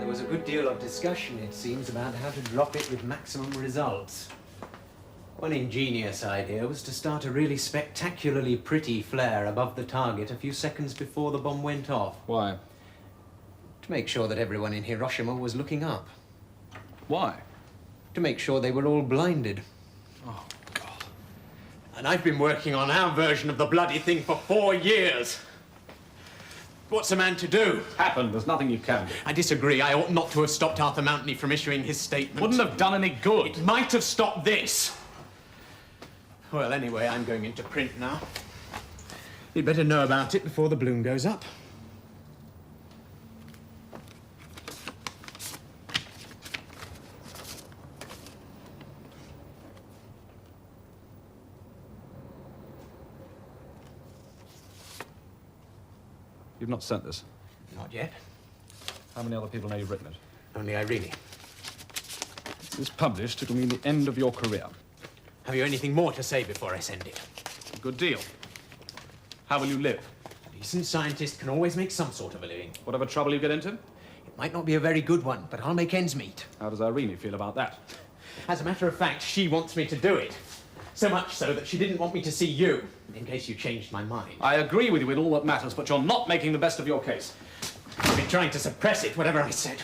There was a good deal of discussion, it seems, about how to drop it with maximum results. One ingenious idea was to start a really spectacularly pretty flare above the target a few seconds before the bomb went off. Why? To make sure that everyone in Hiroshima was looking up. Why? To make sure they were all blinded. Oh, God. And I've been working on our version of the bloody thing for 4 years. What's a man to do? Happened. There's nothing you can do. I disagree. I ought not to have stopped Arthur Mountney from issuing his statement. Wouldn't have done any good. It might have stopped this. Well, anyway, I'm going into print now. You'd better know about it before the balloon goes up. You've not sent this. Not yet. How many other people know you've written it? Only Irene. If it's published, it'll mean the end of your career. Have you anything more to say before I send it? Good deal. How will you live? A decent scientist can always make some sort of a living. Whatever trouble you get into? It might not be a very good one, but I'll make ends meet. How does Irene feel about that? As a matter of fact, she wants me to do it. So much so that she didn't want me to see you, in case you changed my mind. I agree with you in all that matters, but you're not making the best of your case. I've been trying to suppress it, whatever I said.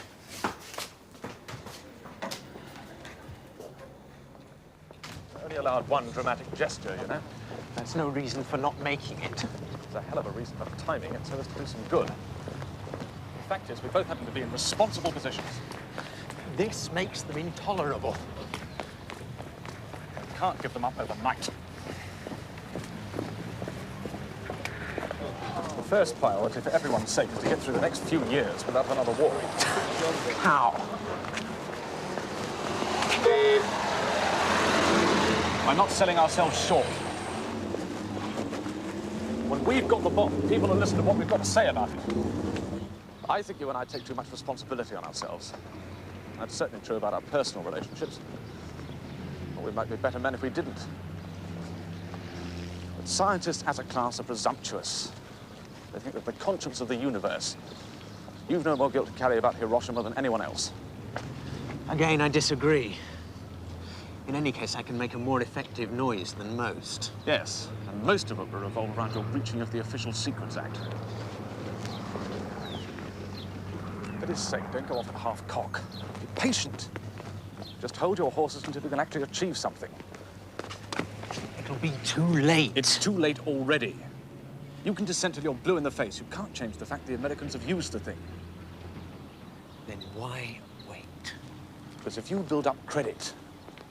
Only allowed one dramatic gesture, you know. That's no reason for not making it. It's a hell of a reason for timing it so as to do some good. The fact is, we both happen to be in responsible positions. This makes them intolerable. We can't give them up overnight. The first priority for everyone's sake is to get through the next few years without another war. How? By not selling ourselves short. When we've got the bomb, people will listen to what we've got to say about it. I think you and I take too much responsibility on ourselves. That's certainly true about our personal relationships. Well, we might be better men if we didn't. But scientists as a class are presumptuous. They think that the conscience of the universe. You've no more guilt to carry about Hiroshima than anyone else. Again, I disagree. In any case, I can make a more effective noise than most. Yes, and most of it will revolve around your breaching of the Official Secrets Act. For his sake, don't go off at half-cock. Be patient. Just hold your horses until you can actually achieve something. It'll be too late. It's too late already. You can dissent till you're blue in the face. You can't change the fact the Americans have used the thing. Then why wait? Because if you build up credit,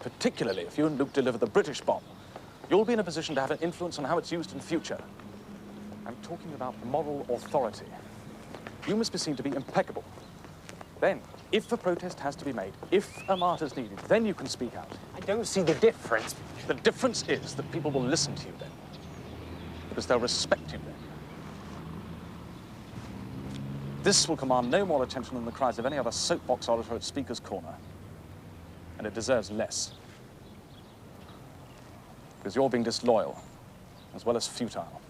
particularly if you and Luke deliver the British bomb, you'll be in a position to have an influence on how it's used in future. I'm talking about moral authority. You must be seen to be impeccable. Then, if a protest has to be made, if a martyr's needed, then you can speak out. I don't see the difference. The difference is that people will listen to you then. Because they'll respect you then. This will command no more attention than the cries of any other soapbox orator at Speaker's Corner. And it deserves less. Because you're being disloyal, as well as futile.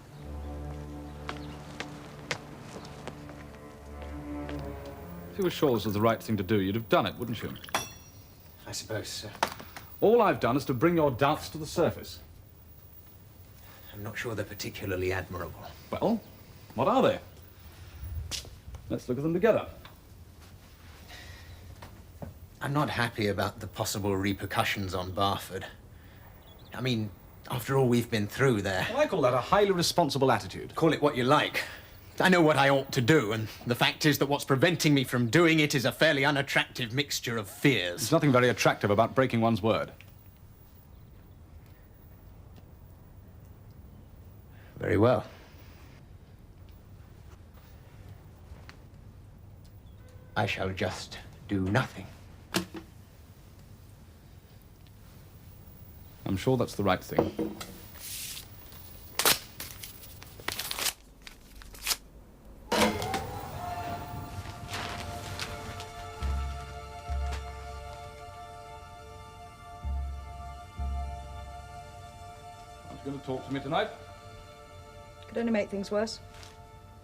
If you were sure this was the right thing to do, you'd have done it, wouldn't you? I suppose so. All I've done is to bring your doubts to the surface. I'm not sure they're particularly admirable. Well, what are they? Let's look at them together. I'm not happy about the possible repercussions on Barford. I mean, after all we've been through there. Well, I call that a highly responsible attitude. Call it what you like. I know what I ought to do, and the fact is that what's preventing me from doing it is a fairly unattractive mixture of fears. There's nothing very attractive about breaking one's word. Very well. I shall just do nothing. I'm sure that's the right thing. Aren't you going to talk to me tonight? Could only make things worse.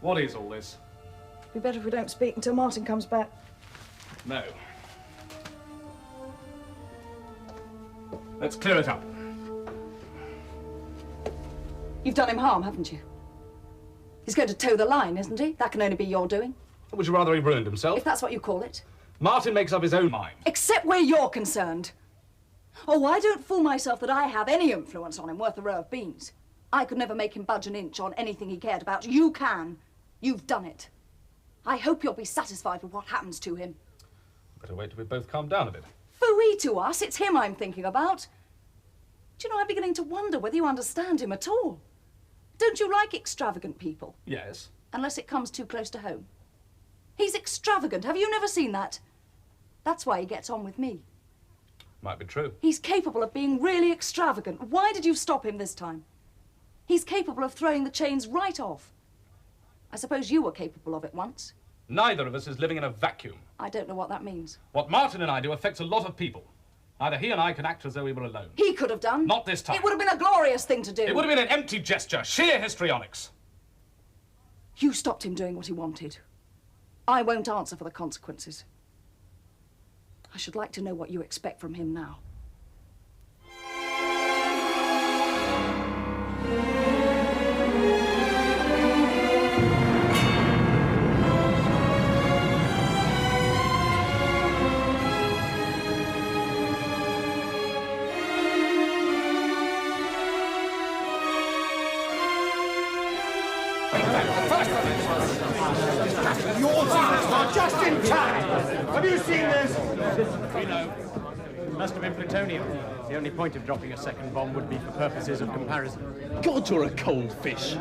What is all this? Be better if we don't speak until Martin comes back. No. Let's clear it up. You've done him harm, haven't you? He's going to toe the line, isn't he? That can only be your doing. Would you rather he ruined himself? If that's what you call it. Martin makes up his own mind. Except where you're concerned. Oh, I don't fool myself that I have any influence on him worth a row of beans. I could never make him budge an inch on anything he cared about. You can. You've done it. I hope you'll be satisfied with what happens to him. Better wait till we both calm down a bit. Phooey to us, it's him I'm thinking about. Do you know, I'm beginning to wonder whether you understand him at all. Don't you like extravagant people? Yes. Unless it comes too close to home. He's extravagant. Have you never seen that? That's why he gets on with me. Might be true. He's capable of being really extravagant. Why did you stop him this time? He's capable of throwing the chains right off. I suppose you were capable of it once. Neither of us is living in a vacuum. I don't know what that means. What Martin and I do affects a lot of people. Either he and I can act as though we were alone. He could have done. Not this time. It would have been a glorious thing to do. It would have been an empty gesture, sheer histrionics. You stopped him doing what he wanted. I won't answer for the consequences. I should like to know what you expect from him now. Just in time! Have you seen this? We know. Must have been plutonium. The only point of dropping a second bomb would be for purposes of comparison. God, you're a cold fish.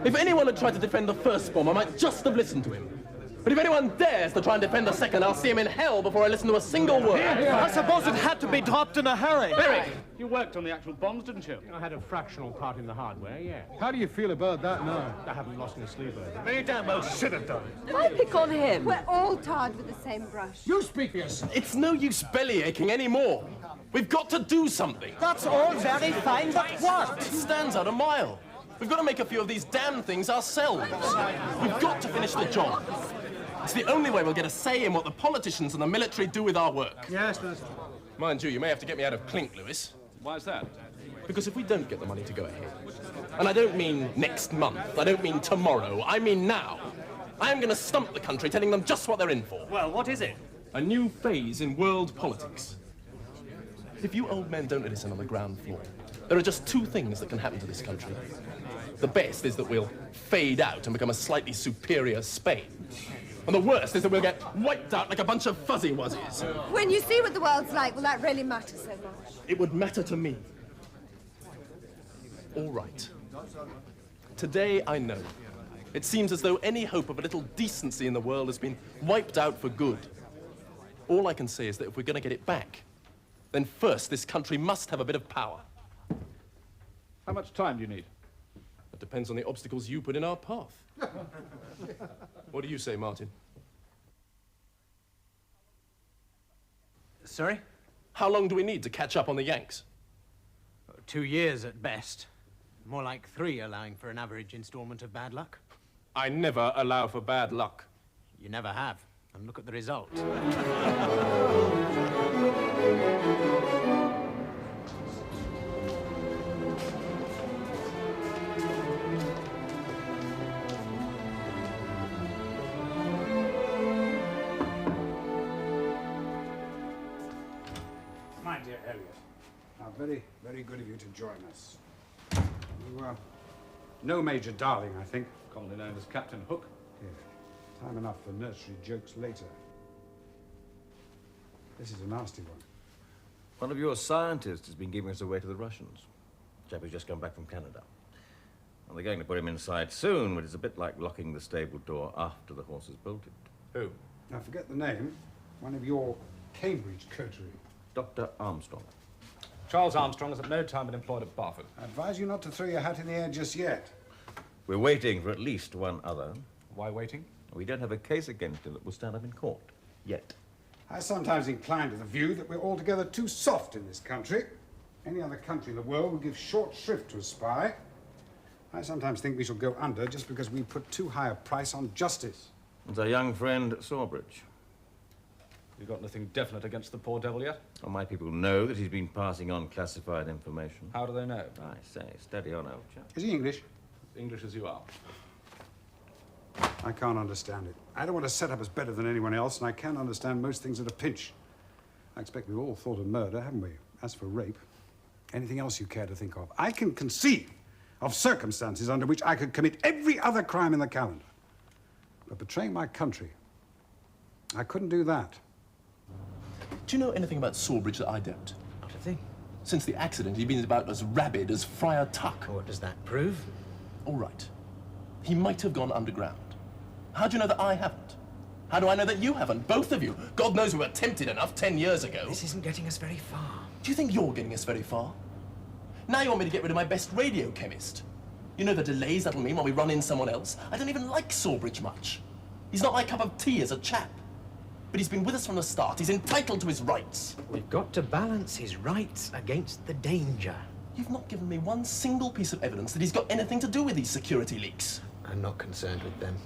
If anyone had tried to defend the first bomb, I might just have listened to him. But if anyone dares to try and defend the second, I'll see him in hell before I listen to a single word. I suppose it had to be dropped in a hurry. Eric, you worked on the actual bombs, didn't you? I had a fractional part in the hardware, yeah. How do you feel about that now? I haven't lost any sleep over it. You damn well should have done. Why pick on him? We're all tarred with the same brush. You speak for yourself. It's no use belly aching anymore. We've got to do something. That's all very fine, but what? It stands out a mile. We've got to make a few of these damn things ourselves. We've got to finish the job. It's the only way we'll get a say in what the politicians and the military do with our work. Yes, that's true. Mind you may have to get me out of clink, Lewis. Why is that? Because if we don't get the money to go ahead, and I don't mean next month, I don't mean tomorrow, I mean now, I am going to stump the country telling them just what they're in for. Well, what is it? A new phase in world politics. If you old men don't listen on the ground floor, there are just two things that can happen to this country. The best is that we'll fade out and become a slightly superior Spain. And the worst is that we'll get wiped out like a bunch of fuzzy wuzzies. When you see what the world's like, will that really matter so much? It would matter to me. All right. Today, I know. It seems as though any hope of a little decency in the world has been wiped out for good. All I can say is that if we're going to get it back, then first this country must have a bit of power. How much time do you need? That depends on the obstacles you put in our path. What do you say, Martin? Sorry? How long do we need to catch up on the Yanks? 2 years at best. More like 3, allowing for an average installment of bad luck. I never allow for bad luck. You never have. And look at the result. My dear Elliot, very, very good of you to join us. You are no Major Darling, I think. Commonly known as Captain Hook. Yeah. Time enough for nursery jokes later. This is a nasty one. One of your scientists has been giving us away to the Russians. Chap who's just come back from Canada. Well, they're going to put him inside soon, but it's a bit like locking the stable door after the horse has bolted. Who? Now, forget the name. One of your Cambridge coterie. Dr. Armstrong. Charles Armstrong has at no time been employed at Barford. I advise you not to throw your hat in the air just yet. We're waiting for at least one other. Why waiting? We don't have a case against him that will stand up in court. Yet. I sometimes incline to the view that we're altogether too soft in this country. Any other country in the world would give short shrift to a spy. I sometimes think we shall go under just because we put too high a price on justice. It's our young friend, Sawbridge. You got anything definite against the poor devil yet? Well, my people know that he's been passing on classified information. How do they know? I say, steady on, old chap. Is he English? English as you are. I can't understand it. I don't want to set up as better than anyone else, and I can understand most things at a pinch. I expect we've all thought of murder, haven't we? As for rape, anything else you care to think of. I can conceive of circumstances under which I could commit every other crime in the calendar. But betraying my country, I couldn't do that. Do you know anything about Sawbridge that I don't? Not a thing. Since the accident, he's been about as rabid as Friar Tuck. What does that prove? All right. He might have gone underground. How do you know that I haven't? How do I know that you haven't? Both of you. God knows we were tempted enough 10 years ago. This isn't getting us very far. Do you think you're getting us very far? Now you want me to get rid of my best radio chemist. You know the delays that'll mean when we run in someone else? I don't even like Sawbridge much. He's not my cup of tea as a chap. But he's been with us from the start. He's entitled to his rights. We've got to balance his rights against the danger. You've not given me one single piece of evidence that he's got anything to do with these security leaks. I'm not concerned with them.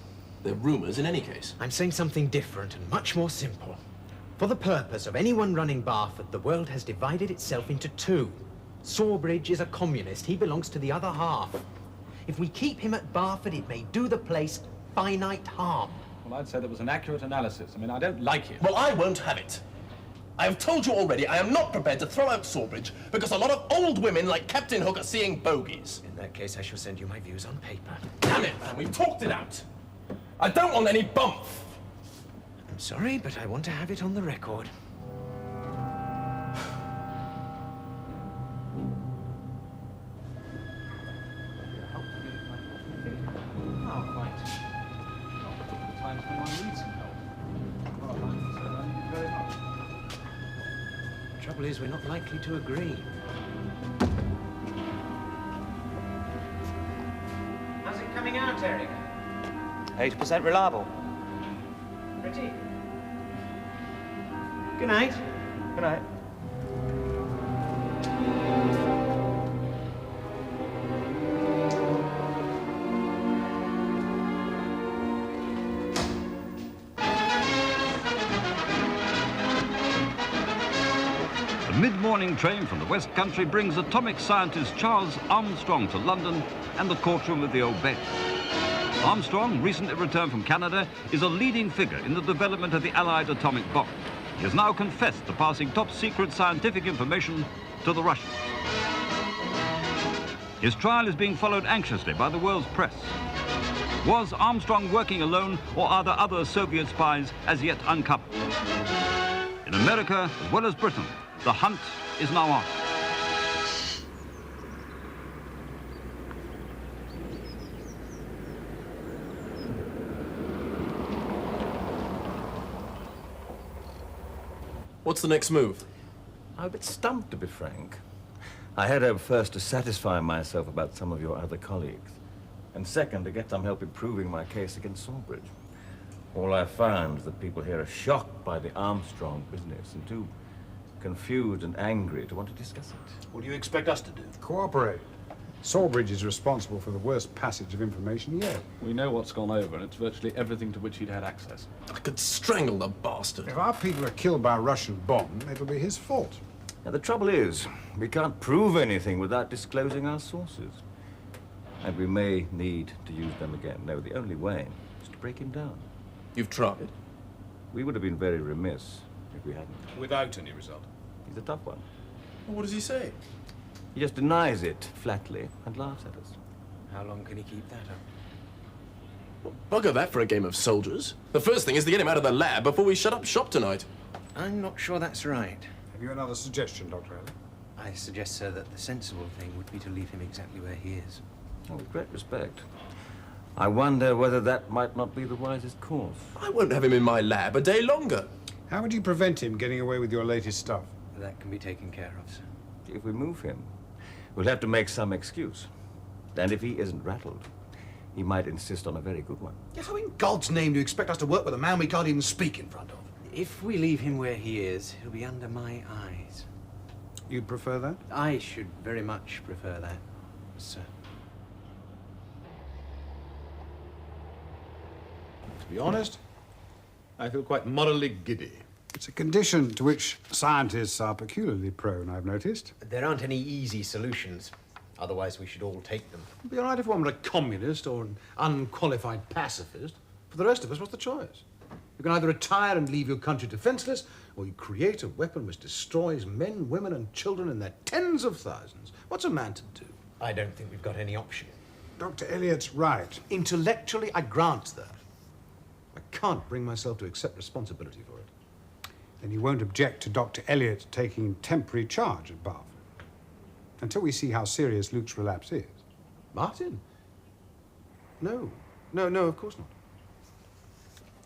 They're rumors in any case. I'm saying something different and much more simple. For the purpose of anyone running Barford, the world has divided itself into two. Sawbridge is a communist. He belongs to the other half. If we keep him at Barford, it may do the place finite harm. Well, I'd say that was an accurate analysis. I mean, I don't like it. Well, I won't have it. I have told you already, I am not prepared to throw out Sawbridge because a lot of old women like Captain Hook are seeing bogies. In that case, I shall send you my views on paper. Damn it, man, we've talked it out. I don't want any bump. I'm sorry, but I want to have it on the record. The trouble is, we're not likely to agree. How's it coming out, Eric? 80% reliable. Pretty. Good night. Good night. The mid-morning train from the West Country brings atomic scientist Charles Armstrong to London and the courtroom of the old bet. Armstrong, recently returned from Canada, is a leading figure in the development of the Allied atomic bomb. He has now confessed to passing top-secret scientific information to the Russians. His trial is being followed anxiously by the world's press. Was Armstrong working alone, or are there other Soviet spies as yet uncovered? In America, as well as Britain, the hunt is now on. What's the next move? I'm a bit stumped, to be frank. I had hoped first to satisfy myself about some of your other colleagues, and second, to get some help in proving my case against Sawbridge. All I found is that people here are shocked by the Armstrong business and too confused and angry to want to discuss it. What do you expect us to do? Cooperate. Sawbridge is responsible for the worst passage of information yet. We know what's gone over, and it's virtually everything to which he'd had access. I could strangle the bastard. If our people are killed by a Russian bomb, it'll be his fault. Now, the trouble is, we can't prove anything without disclosing our sources. And we may need to use them again. No, the only way is to break him down. You've tried? We would have been very remiss if we hadn't. Without any result. He's a tough one. Well, what does he say? He just denies it flatly and laughs at us. How long can he keep that up? Well, bugger that for a game of soldiers. The first thing is to get him out of the lab before we shut up shop tonight. I'm not sure that's right. Have you another suggestion, Dr. Elliot? I suggest, sir, that the sensible thing would be to leave him exactly where he is. Oh, with great respect. I wonder whether that might not be the wisest course. I won't have him in my lab a day longer. How would you prevent him getting away with your latest stuff? That can be taken care of, sir. If we move him, we'll have to make some excuse. And if he isn't rattled, he might insist on a very good one. Yeah, how in God's name do you expect us to work with a man we can't even speak in front of? If we leave him where he is, he'll be under my eyes. You'd prefer that? I should very much prefer that, sir. To be honest, I feel quite morally giddy. It's a condition to which scientists are peculiarly prone, I've noticed. There aren't any easy solutions. Otherwise, we should all take them. It'd be all right if one were a communist or an unqualified pacifist. For the rest of us, what's the choice? You can either retire and leave your country defenseless, or you create a weapon which destroys men, women, and children in their tens of thousands. What's a man to do? I don't think we've got any option. Dr. Elliott's right. Intellectually, I grant that. I can't bring myself to accept responsibility for it. Then you won't object to Dr. Elliott taking temporary charge at Bath. Until we see how serious Luke's relapse is. Martin? No, of course not.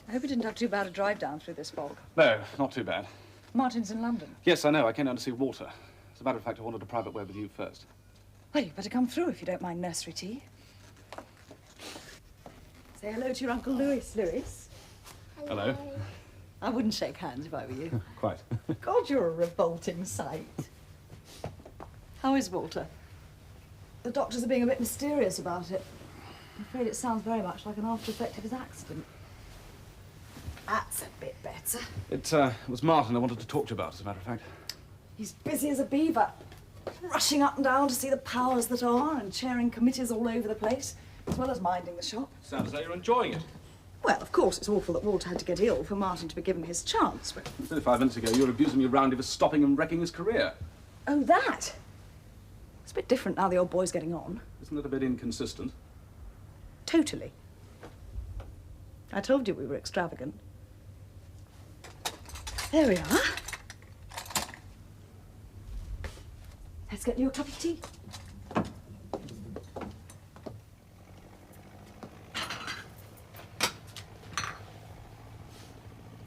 I hope you didn't have too bad a drive down through this fog. No, not too bad. Martin's in London. Yes, I know. I came down to see Walter. As a matter of fact, I wanted a private word with you first. Well, you better come through if you don't mind nursery tea. Say hello to your Uncle Louis, Louis. Hello. I wouldn't shake hands if I were you. Quite. God, you're a revolting sight. How is Walter? The doctors are being a bit mysterious about it. I'm afraid it sounds very much like an after effect of his accident. That's a bit better. It was Martin I wanted to talk to you about, as a matter of fact. He's busy as a beaver, rushing up and down to see the powers that are and chairing committees all over the place, as well as minding the shop. Sounds as though you're enjoying it. Well, of course, it's awful that Walter had to get ill for Martin to be given his chance, but... 5 minutes ago, you were abusing me roundly for stopping and wrecking his career. Oh, that? It's a bit different now the old boy's getting on. Isn't that a bit inconsistent? Totally. I told you we were extravagant. There we are. Let's get you a cup of tea.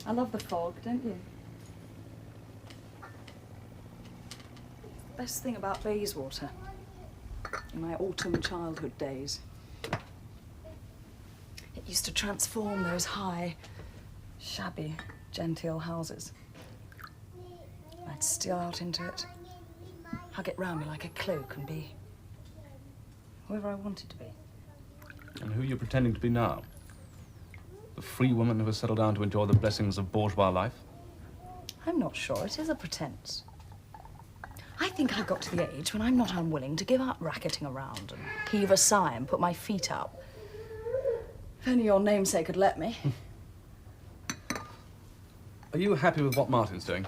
I love the fog, don't you? Best thing about Bayswater, in my autumn childhood days. It used to transform those high, shabby, genteel houses. I'd steal out into it, hug it round me like a cloak and be whoever I wanted to be. And who are you pretending to be now? The free woman who has settled down to enjoy the blessings of bourgeois life? I'm not sure. It is a pretense. I think I got to the age when I'm not unwilling to give up racketing around and heave a sigh and put my feet up. If only your namesake had let me. Are you happy with what Martin's doing?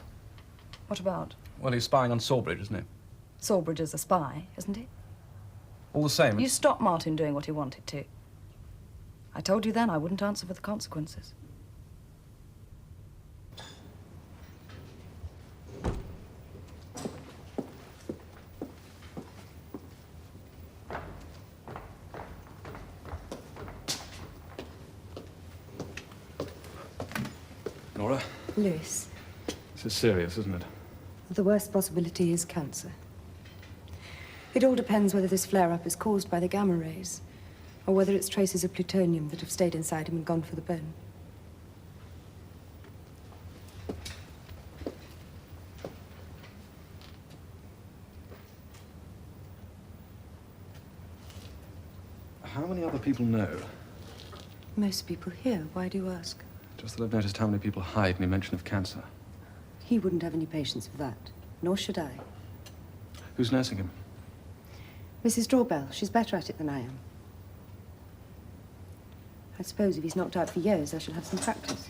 What about? Well, he's spying on Sawbridge, isn't he? Sawbridge is a spy, isn't he? All the same... You stopped Martin doing what he wanted to. I told you then I wouldn't answer for the consequences. Nora? Louis, This is serious, isn't it? the worst possibility is cancer. It all depends whether this flare-up is caused by the gamma rays, or whether it's traces of plutonium that have stayed inside him and gone for the burn. How many other people know? Most people here. Why do you ask? Just that I've noticed how many people hide any mention of cancer. He wouldn't have any patience for that. Nor should I. Who's nursing him? Mrs. Drawbell. She's better at it than I am. I suppose if he's knocked out for years, I shall have some practice.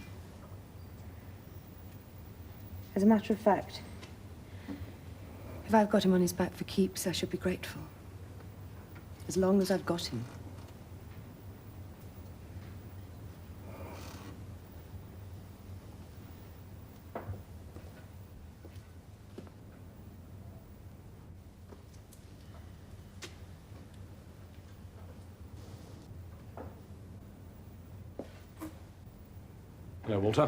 As a matter of fact, if I've got him on his back for keeps, I should be grateful. As long as I've got him. Hello, Walter.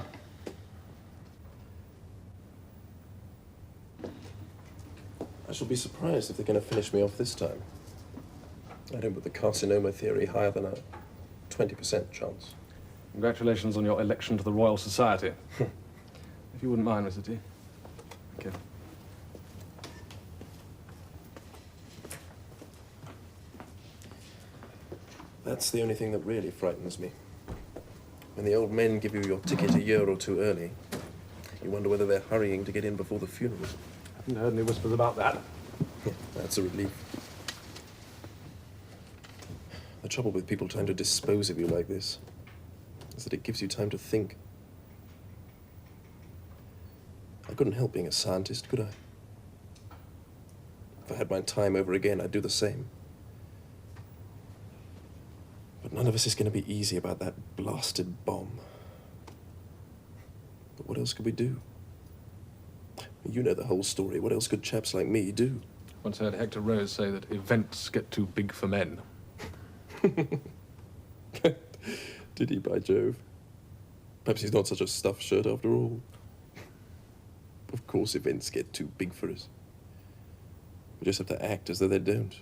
I shall be surprised if they're going to finish me off this time. I don't put the carcinoma theory higher than a 20% chance. Congratulations on your election to the Royal Society. If you wouldn't mind, Mr. T. Thank you. That's the only thing that really frightens me. When the old men give you your ticket a year or two early, You wonder whether they're hurrying to get in before the funeral. Haven't heard any whispers about that. That's a relief. The trouble with people trying to dispose of you like this is that it gives you time to think. I couldn't help being a scientist, could I? If I had my time over again, I'd do the same. But none of us is going to be easy about that blasted bomb. But what else could we do? You know the whole story. What else could chaps like me do? Once heard Hector Rose say that events get too big for men. Did he, by Jove? Perhaps he's not such a stuffed shirt after all. Of course events get too big for us. We just have to act as though they don't.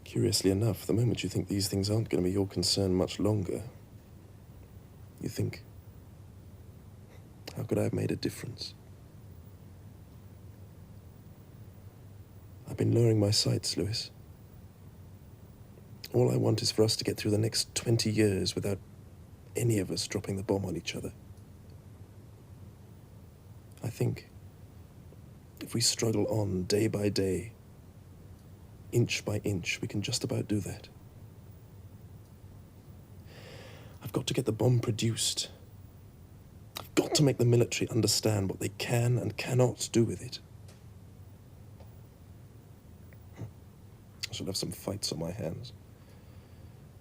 Curiously enough, the moment you think these things aren't going to be your concern much longer, you think, how could I have made a difference? I've been lowering my sights, Lewis. All I want is for us to get through the next 20 years without any of us dropping the bomb on each other. I think if we struggle on day by day, inch by inch, we can just about do that. I've got to get the bomb produced. I've got to make the military understand what they can and cannot do with it. I shall have some fights on my hands,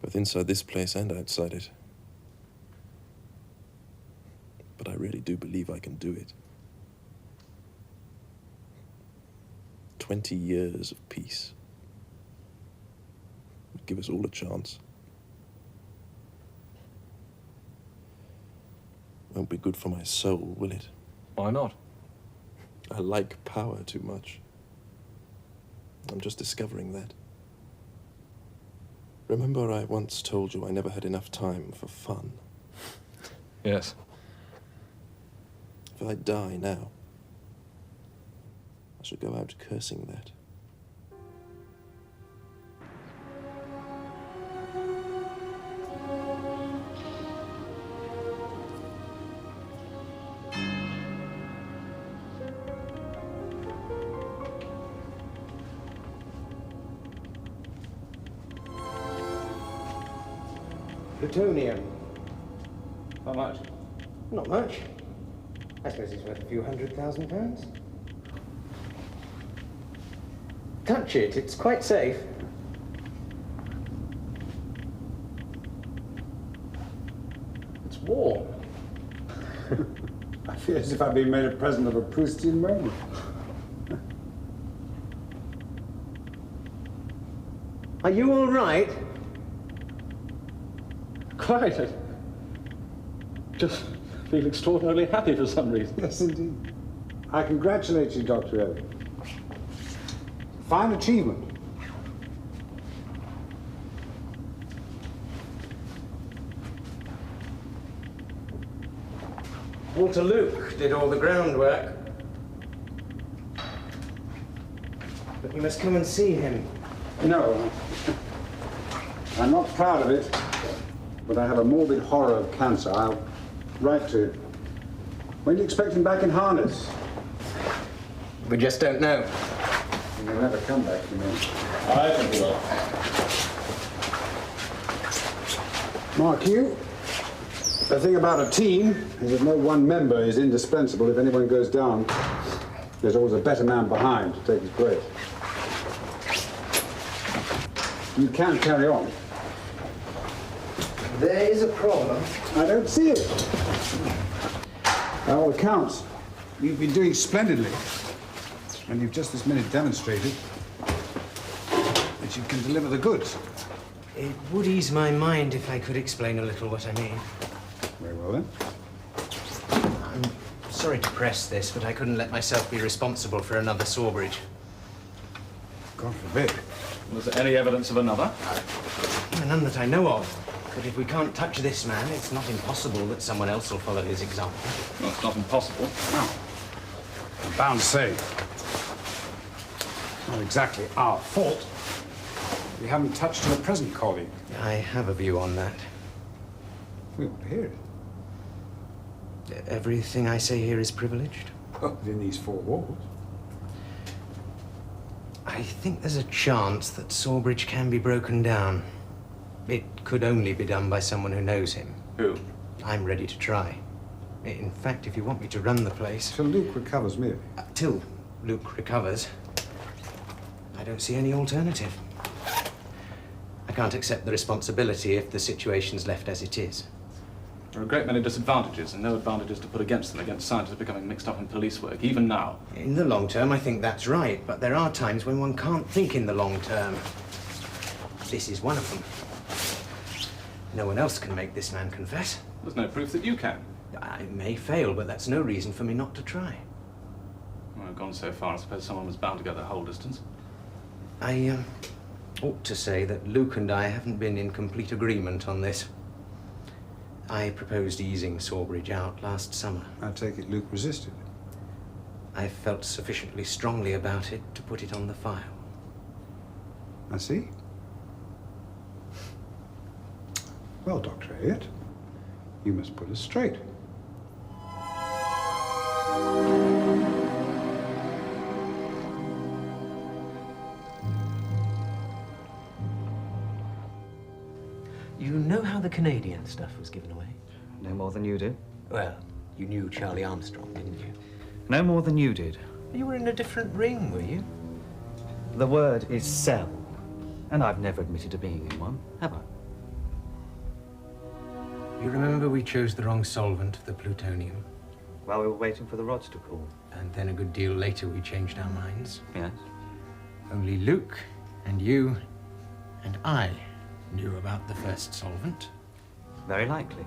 both inside this place and outside it. But I really do believe I can do it. 20 years of peace would give us all a chance. Won't be good for my soul, will it? Why not? I like power too much. I'm just discovering that. Remember I once told you I never had enough time for fun? Yes. If I die now, I should go out cursing that. Plutonium. How much? Not much. I suppose it's worth a few £100,000. Touch it, it's quite safe. It's warm. I feel as if I've been made a present of a Proustian moment. Are you all right? Quite. I just feel extraordinarily happy for some reason. Yes, indeed. I congratulate you, Dr. Owen. Fine achievement. Walter Luke did all the groundwork. But you must come and see him. No. I'm not proud of it, but I have a morbid horror of cancer. I'll write to him. When do you expect him back in harness? We just don't know. He'll never come back, you know. I think he will. Mark you, the thing about a team is that no one member is indispensable. If anyone goes down, there's always a better man behind to take his place. You can carry on. There is a problem. I don't see it. By all accounts, you've been doing splendidly. And you've just this minute demonstrated that you can deliver the goods. It would ease my mind if I could explain a little what I mean. Very well, then. I'm sorry to press this, but I couldn't let myself be responsible for another Sawbridge. God forbid. Was there any evidence of another? None that I know of. But if we can't touch this man, it's not impossible that someone else will follow his example. Well, it's not impossible. No. I'm bound to say, not exactly our fault. We haven't touched her present colleague. I have a view on that. We want to hear it. Everything I say here is privileged? Well, within these four walls. I think there's a chance that Sawbridge can be broken down. It could only be done by someone who knows him. Who? I'm ready to try. In fact, if you want me to run the place... Till Luke recovers, merely. Till Luke recovers, I don't see any alternative. I can't accept the responsibility if the situation's left as it is. There are a great many disadvantages and no advantages to put against them against scientists becoming mixed up in police work, even now. In the long term, I think that's right, but there are times when one can't think in the long term. This is one of them. No one else can make this man confess. There's no proof that you can. I may fail, but that's no reason for me not to try. Well, I've gone so far, I suppose someone was bound to go the whole distance. I ought to say that Luke and I haven't been in complete agreement on this. I proposed easing Sawbridge out last summer. I take it Luke resisted. I felt sufficiently strongly about it to put it on the file. I see. Well, Dr. Elliot, you must put us straight. You know how the Canadian stuff was given away? No more than you do. Well, you knew Charlie Armstrong, didn't you? No more than you did. You were in a different ring, were you? The word is cell, and I've never admitted to being in one, have I? You remember we chose the wrong solvent for the plutonium? While we were waiting for the rods to cool. And then a good deal later we changed our minds. Yes. Only Luke and you and I knew about the first solvent. Very likely.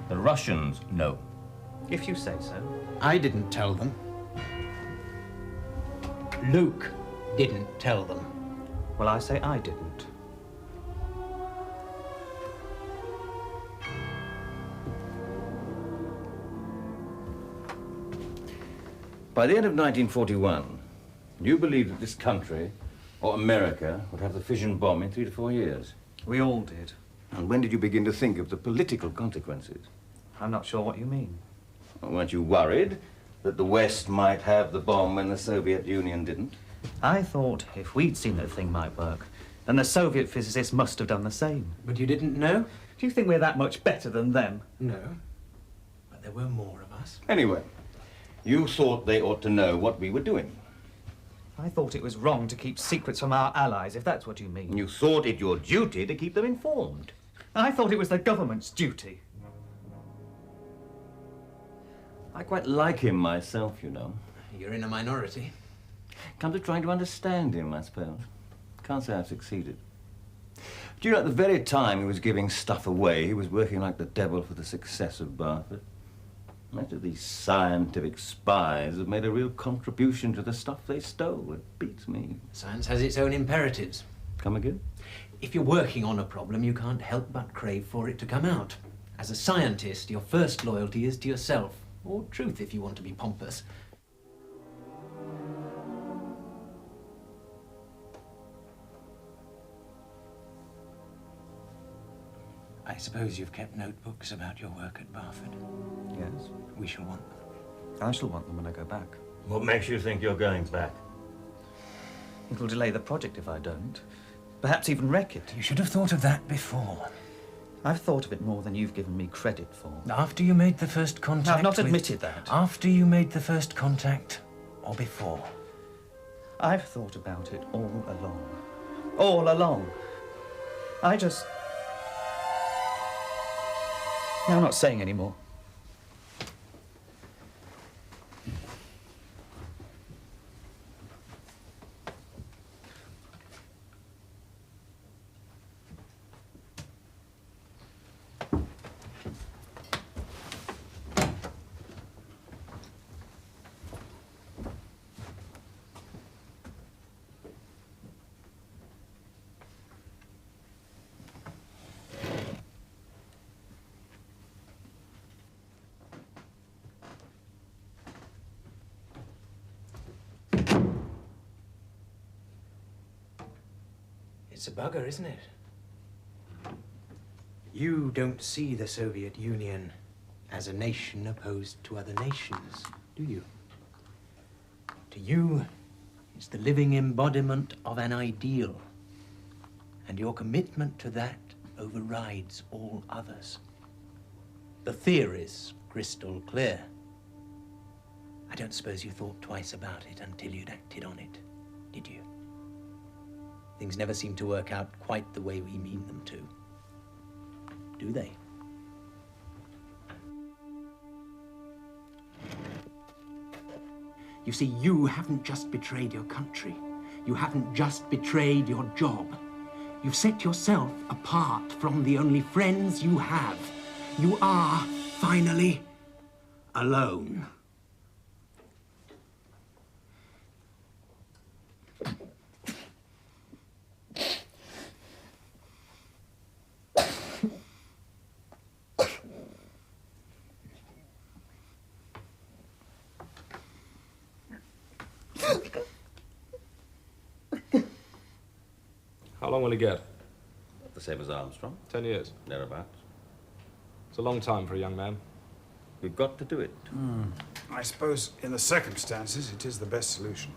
The Russians know. If you say so. I didn't tell them. Luke didn't tell them. Well, I say I didn't. By the end of 1941, you believed that this country, or America, would have the fission bomb in 3 to 4 years. We all did. And when did you begin to think of the political consequences? I'm not sure what you mean. Well, weren't you worried that the West might have the bomb when the Soviet Union didn't? I thought if we'd seen that thing might work, then the Soviet physicists must have done the same. But you didn't know? Do you think we're that much better than them? No. But there were more of us. Anyway, you thought they ought to know what we were doing. I thought it was wrong to keep secrets from our allies, if that's what you mean. You thought it your duty to keep them informed. I thought it was the government's duty. I quite like him myself, you know. You're in a minority. Come to trying to understand him, I suppose. Can't say I've succeeded. Do you know, at the very time he was giving stuff away, he was working like the devil for the success of Barford. Most of these scientific spies have made a real contribution to the stuff they stole. It beats me. Science has its own imperatives. Come again? If you're working on a problem, you can't help but crave for it to come out. As a scientist, your first loyalty is to yourself, or truth if you want to be pompous. I suppose you've kept notebooks about your work at Barford. Yes. We shall want them. I shall want them when I go back. What makes you think you're going back? It'll delay the project if I don't. Perhaps even wreck it. You should have thought of that before. I've thought of it more than you've given me credit for. After you made the first contact I've not admitted that. After you made the first contact, or before? I've thought about it all along. All along. I just... No, I'm not saying any more. It's a bugger, isn't it? You don't see the Soviet Union as a nation opposed to other nations, do you? To you, it's the living embodiment of an ideal, and your commitment to that overrides all others. The theory's crystal clear. I don't suppose you thought twice about it until you'd acted on it, did you? Things never seem to work out quite the way we mean them to, do they? You see, you haven't just betrayed your country. You haven't just betrayed your job. You've set yourself apart from the only friends you have. You are, finally, alone. How long will he get? The same as Armstrong. 10 years. Thereabouts. It's a long time for a young man. We've got to do it. I suppose, in the circumstances, it is the best solution.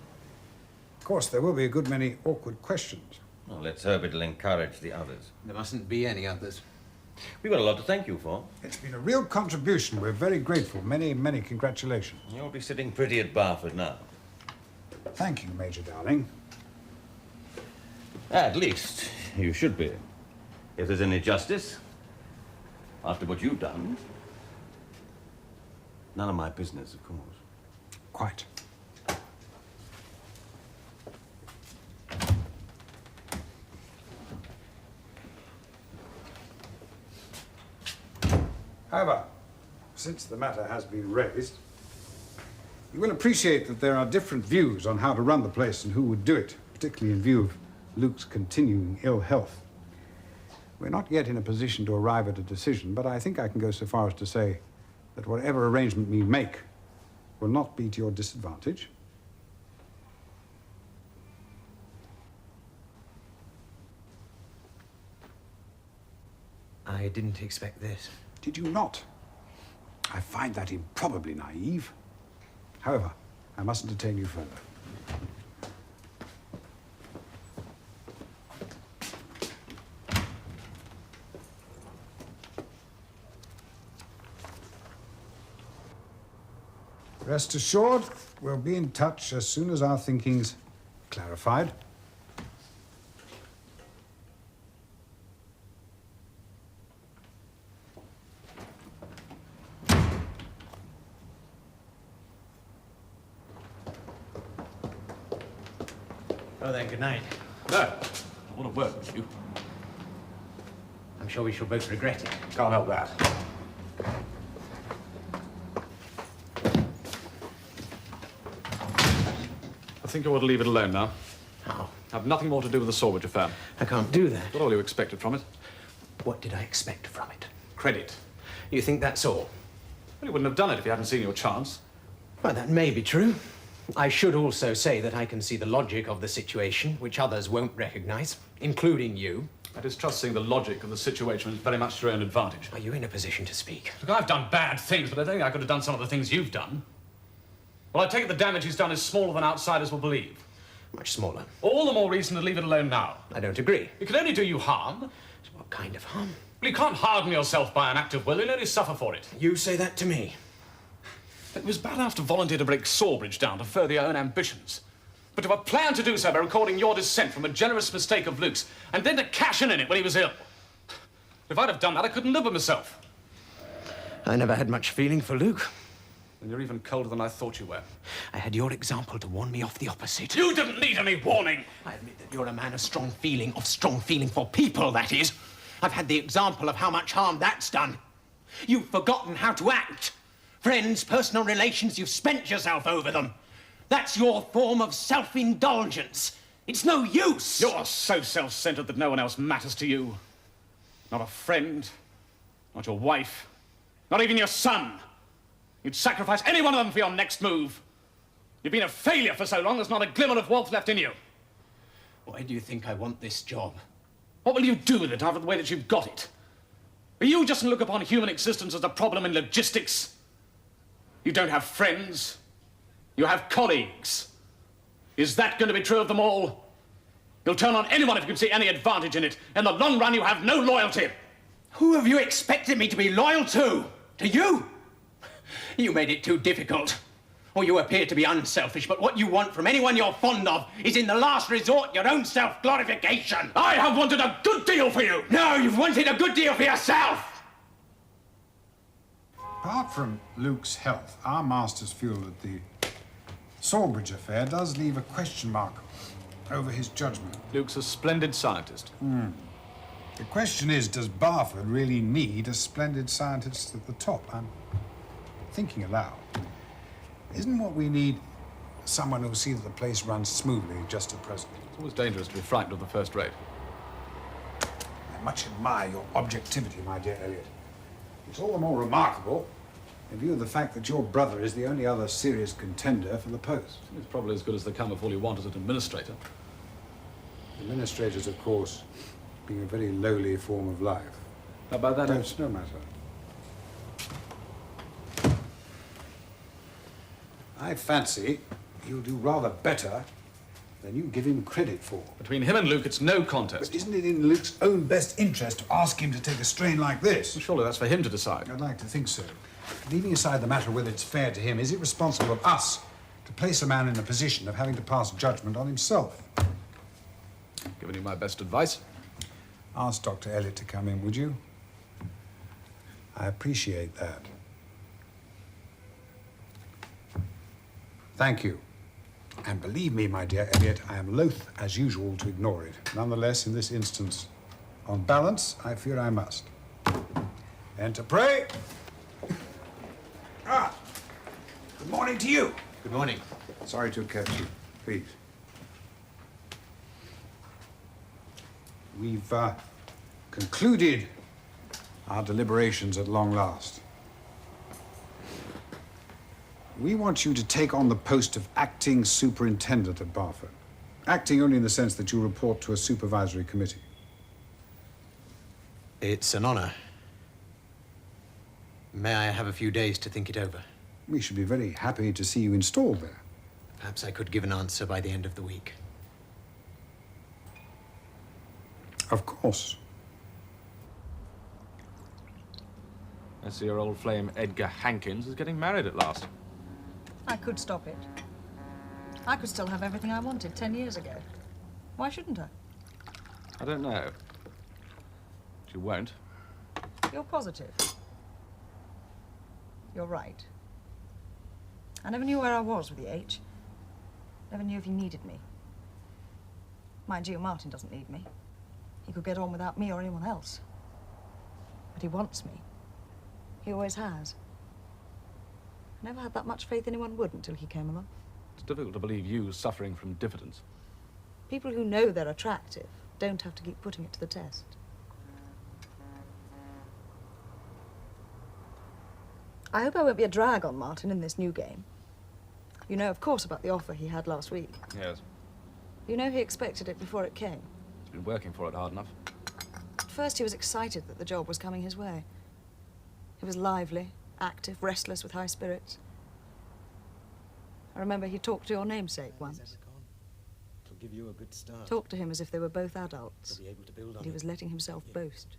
Of course, there will be a good many awkward questions. Well, let's hope it'll encourage the others. There mustn't be any others. We've got a lot to thank you for. It's been a real contribution. We're very grateful. Many, many congratulations. You'll be sitting pretty at Barford now. Thank you, Major Dowling. At least, you should be. If there's any justice, after what you've done, none of my business, of course. Quite. However, since the matter has been raised, you will appreciate that there are different views on how to run the place and who would do it, particularly in view of Luke's continuing ill health. We're not yet in a position to arrive at a decision, but I think I can go so far as to say that whatever arrangement we make will not be to your disadvantage. I didn't expect this. Did you not? I find that improbably naive. However, I mustn't detain you further. Rest assured, we'll be in touch as soon as our thinking's clarified. Oh, then, good night. No, I want to work with you. I'm sure we shall both regret it. Can't help that. I think you ought to leave it alone now. How? Have nothing more to do with the Sawbridge affair. I can't do that. What all you expected from it? What did I expect from it? Credit. You think that's all? Well, you wouldn't have done it if you hadn't seen your chance. Well, that may be true. I should also say that I can see the logic of the situation, which others won't recognize, including you. I distrust seeing the logic of the situation is very much to your own advantage. Are you in a position to speak? Look, I've done bad things, but I think I could have done some of the things you've done. Well, I take it the damage he's done is smaller than outsiders will believe. Much smaller. All the more reason to leave it alone now. I don't agree. It can only do you harm. What kind of harm? Well, you can't harden yourself by an act of will. You'll only suffer for it. You say that to me. It was bad enough to volunteer to break Sawbridge down to further your own ambitions. But to have planned to do so by recording your dissent from a generous mistake of Luke's, and then to cash in it when he was ill. If I'd have done that, I couldn't live with myself. I never had much feeling for Luke. And you're even colder than I thought you were. I had your example to warn me off the opposite. You didn't need any warning. I admit that you're a man of strong feeling for people, that is. I've had the example of how much harm that's done. You've forgotten how to act. Friends, personal relations, you've spent yourself over them. That's your form of self-indulgence. It's no use. You're so self-centered that no one else matters to you. Not a friend, not your wife, not even your son. You'd sacrifice any one of them for your next move. You've been a failure for so long, there's not a glimmer of warmth left in you. Why do you think I want this job? What will you do with it after the way that you've got it? Are you just look upon human existence as a problem in logistics? You don't have friends. You have colleagues. Is that going to be true of them all? You'll turn on anyone if you can see any advantage in it. In the long run, you have no loyalty. Who have you expected me to be loyal to? To you? You made it too difficult. Or you appear to be unselfish, but what you want from anyone you're fond of is in the last resort your own self-glorification. I have wanted a good deal for you. No, you've wanted a good deal for yourself. Apart from Luke's health, our masters feel that the Sawbridge affair does leave a question mark over his judgment. Luke's a splendid scientist. The question is, does Barford really need a splendid scientist at the top? I'm thinking aloud. Isn't what we need someone who'll see that the place runs smoothly just at present? It's always dangerous to be frightened of the first rate. I much admire your objectivity, my dear Elliot. It's all the more remarkable in view of the fact that your brother is the only other serious contender for the post. It's probably as good as they come if all you want is an administrator. Administrators, of course, being a very lowly form of life. How about that? No, it's no matter. I fancy he'll do rather better than you give him credit for. Between him and Luke, it's no contest. But isn't it in Luke's own best interest to ask him to take a strain like this? Well, surely that's for him to decide. I'd like to think so. Leaving aside the matter whether it's fair to him, is it responsible of us to place a man in a position of having to pass judgment on himself? Giving you my best advice. Ask Dr. Elliot to come in, would you? I appreciate that. Thank you. And believe me, my dear Elliot, I am loath, as usual, to ignore it. Nonetheless, in this instance, on balance, I fear I must. And to pray. Good morning to you. Good morning. Sorry to have kept you. Please. We've concluded our deliberations at long last. We want you to take on the post of acting superintendent at Barford. Acting only in the sense that you report to a supervisory committee. It's an honor. May I have a few days to think it over? We should be very happy to see you installed there. Perhaps I could give an answer by the end of the week. Of course. I see your old flame Edgar Hankins is getting married at last. I could stop it. I could still have everything I wanted 10 years ago. Why shouldn't I? I don't know. But you won't. You're positive. You're right. I never knew where I was with the H. Never knew if he needed me. Mind you, Martin doesn't need me. He could get on without me or anyone else. But he wants me. He always has. I never had that much faith anyone would until he came along. It's difficult to believe you suffering from diffidence. People who know they're attractive don't have to keep putting it to the test. I hope I won't be a drag on Martin in this new game. You know, of course, about the offer he had last week. Yes. You know he expected it before it came. He's been working for it hard enough. At first he was excited that the job was coming his way. He was lively, active, restless, with high spirits. I remember he talked to your namesake once. It'll give you a good start. Talked to him as if they were both adults. You'll be able to build on And he it. was letting himself boast.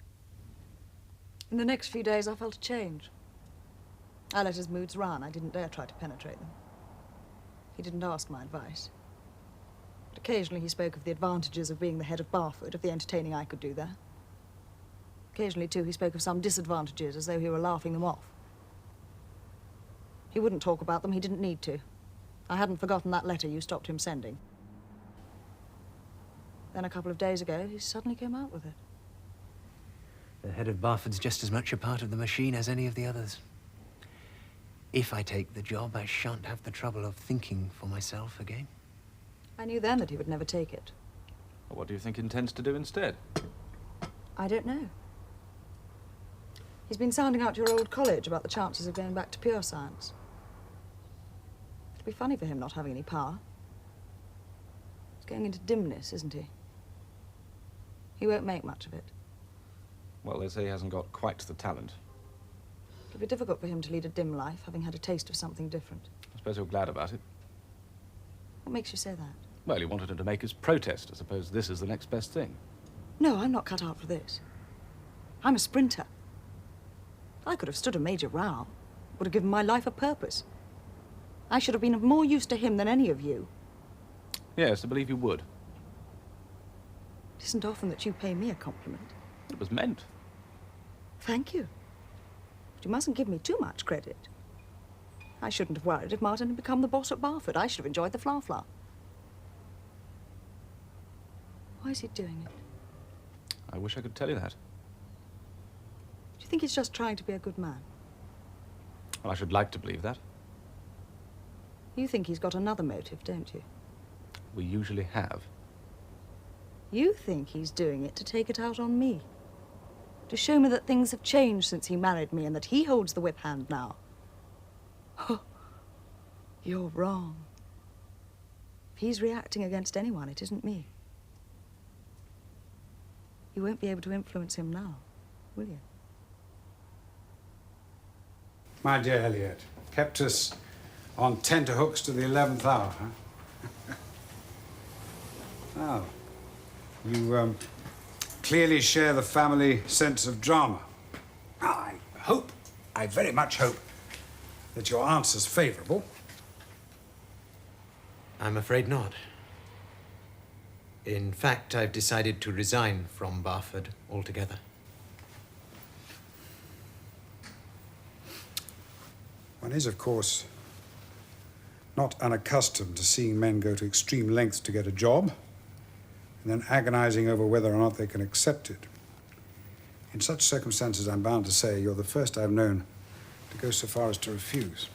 In the next few days I felt a change. I let his moods run. I didn't dare try to penetrate them. He didn't ask my advice. But occasionally he spoke of the advantages of being the head of Barford, of the entertaining I could do there. Occasionally, too, he spoke of some disadvantages, as though he were laughing them off. He wouldn't talk about them. He didn't need to. I hadn't forgotten that letter you stopped him sending. Then a couple of days ago, he suddenly came out with it. The head of Barford's just as much a part of the machine as any of the others. If I take the job, I shan't have the trouble of thinking for myself again. I knew then that he would never take it. Well, what do you think he intends to do instead? I don't know. He's been sounding out your old college about the chances of going back to pure science. It'd be funny for him not having any power. He's going into dimness, isn't he? He won't make much of it. Well, they say he hasn't got quite the talent. It'll be difficult for him to lead a dim life, having had a taste of something different. I suppose you're glad about it. What makes you say that? Well, he wanted him to make his protest. I suppose this is the next best thing. No, I'm not cut out for this. I'm a sprinter. I could have stood a major row. Would have given my life a purpose. I should have been of more use to him than any of you. Yes, I believe you would. It isn't often that you pay me a compliment. It was meant. Thank you. But you mustn't give me too much credit. I shouldn't have worried if Martin had become the boss at Barford. I should have enjoyed the fla-fla. Why is he doing it? I wish I could tell you that. Do you think he's just trying to be a good man? Well, I should like to believe that. You think he's got another motive, don't you? We usually have. You think he's doing it to take it out on me. To show me that things have changed since he married me and that he holds the whip hand now. Oh, you're wrong. If he's reacting against anyone, it isn't me. You won't be able to influence him now, will you? My dear Elliot, kept us on tenterhooks to the 11th hour, huh? Oh, you clearly share the family sense of drama. I very much hope that your answer's favourable. I'm afraid not. In fact, I've decided to resign from Barford altogether. One is, of course, not unaccustomed to seeing men go to extreme lengths to get a job, and then agonizing over whether or not they can accept it. In such circumstances, I'm bound to say you're the first I've known to go so far as to refuse.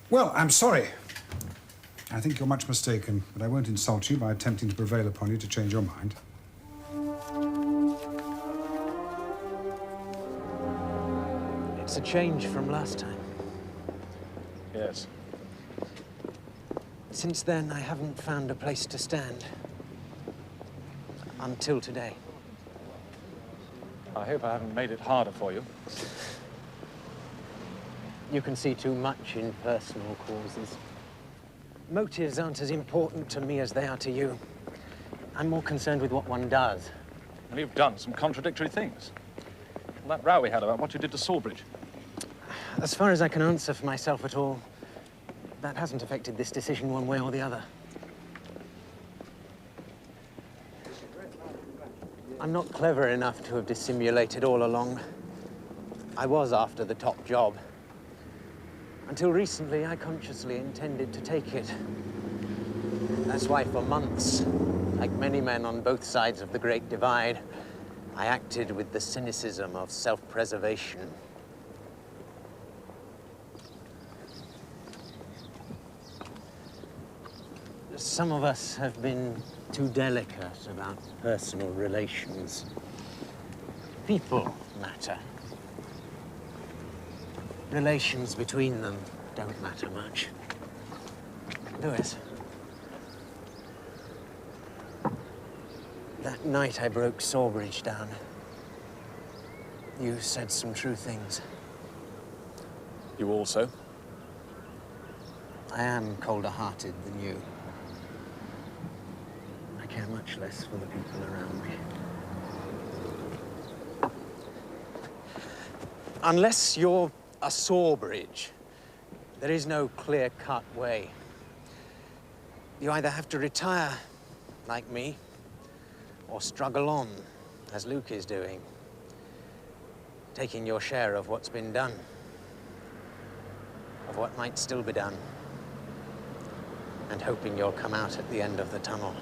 Well, I'm sorry. I think you're much mistaken, but I won't insult you by attempting to prevail upon you to change your mind. It's a change from last time. Yes. Since then, I haven't found a place to stand. Until today. I hope I haven't made it harder for you. You can see too much in personal causes. Motives aren't as important to me as they are to you. I'm more concerned with what one does. Well, you've done some contradictory things. Well, that row we had about what you did to Sawbridge. As far as I can answer for myself at all, that hasn't affected this decision one way or the other. I'm not clever enough to have dissimulated all along. I was after the top job. Until recently, I consciously intended to take it. That's why for months, like many men on both sides of the Great Divide, I acted with the cynicism of self-preservation. Some of us have been too delicate about personal relations. People matter. Relations between them don't matter much. Lewis. That night I broke Sawbridge down. You said some true things. You also? I am colder-hearted than you. I care much less for the people around me. Unless you're a Sawbridge, there is no clear-cut way. You either have to retire, like me, or struggle on, as Luke is doing, taking your share of what's been done, of what might still be done, and hoping you'll come out at the end of the tunnel.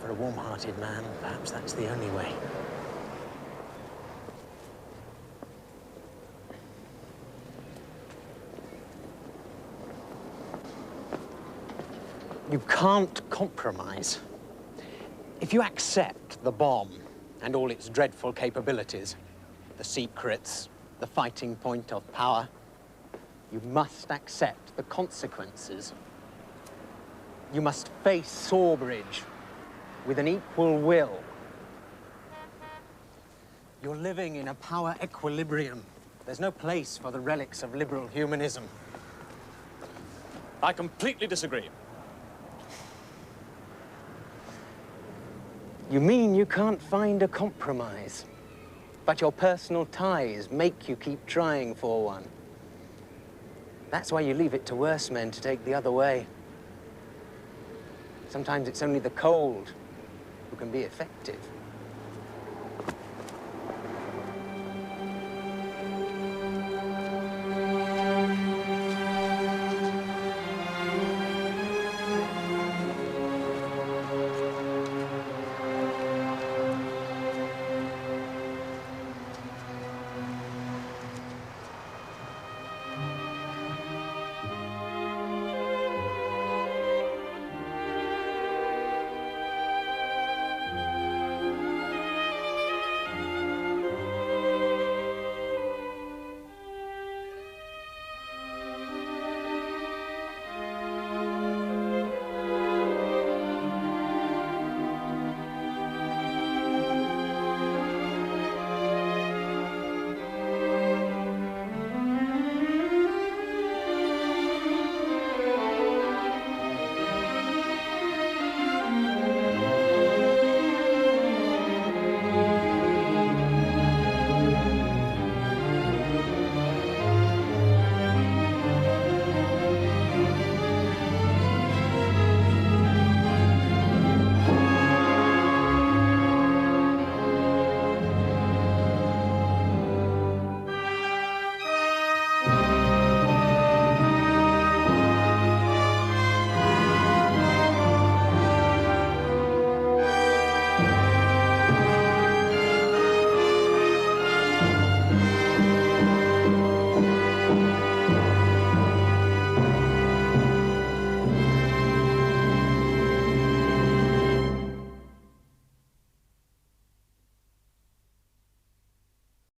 For a warm-hearted man, perhaps that's the only way. You can't compromise. If you accept the bomb and all its dreadful capabilities, the secrets, the fighting point of power, you must accept the consequences. You must face Sawbridge with an equal will. You're living in a power equilibrium. There's no place for the relics of liberal humanism. I completely disagree. You mean you can't find a compromise, but your personal ties make you keep trying for one. That's why you leave it to worse men to take the other way. Sometimes it's only the cold who can be effective.